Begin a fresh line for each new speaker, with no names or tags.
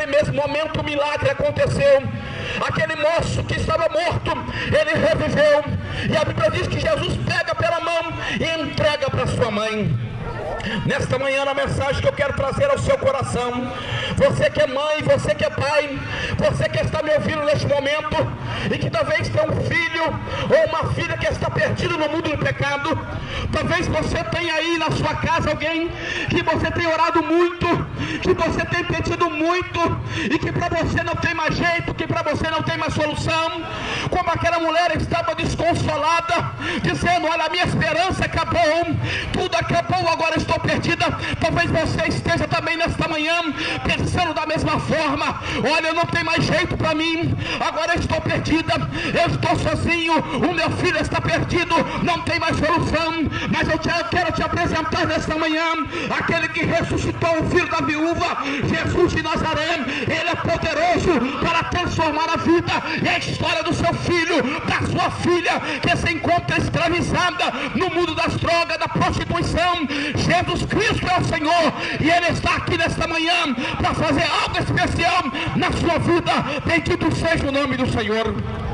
naquele mesmo momento o milagre aconteceu. Aquele moço que estava morto, ele reviveu. E a Bíblia diz que Jesus pega pela mão e entrega para sua mãe. Nesta manhã, a mensagem que eu quero trazer ao seu coração, você que é mãe, você que é pai, você que está me ouvindo neste momento e que talvez tenha um filho ou uma filha que está perdido no mundo do pecado, talvez você tenha aí na sua casa alguém que você tem orado muito, que você tem pedido muito e que para você não tem mais jeito, que para você não tem mais solução, como aquela mulher estava desconsolada, dizendo: olha, a minha esperança acabou, tudo acabou, agora estou perdida. Talvez você esteja também nesta manhã pensando da mesma forma: olha, não tem mais jeito para mim, agora estou perdida, eu estou sozinho, o meu filho está perdido, não tem mais solução. Mas eu quero te apresentar nesta manhã aquele que ressuscitou o filho da viúva, Jesus de Nazaré. Ele é poderoso para transformar a vida e a história do seu filho, da sua filha que se encontra escravizada no mundo das drogas, da prostituição. Jesus Cristo é o Senhor e Ele está aqui nesta manhã para fazer algo especial na sua vida. Bendito seja o nome do Senhor.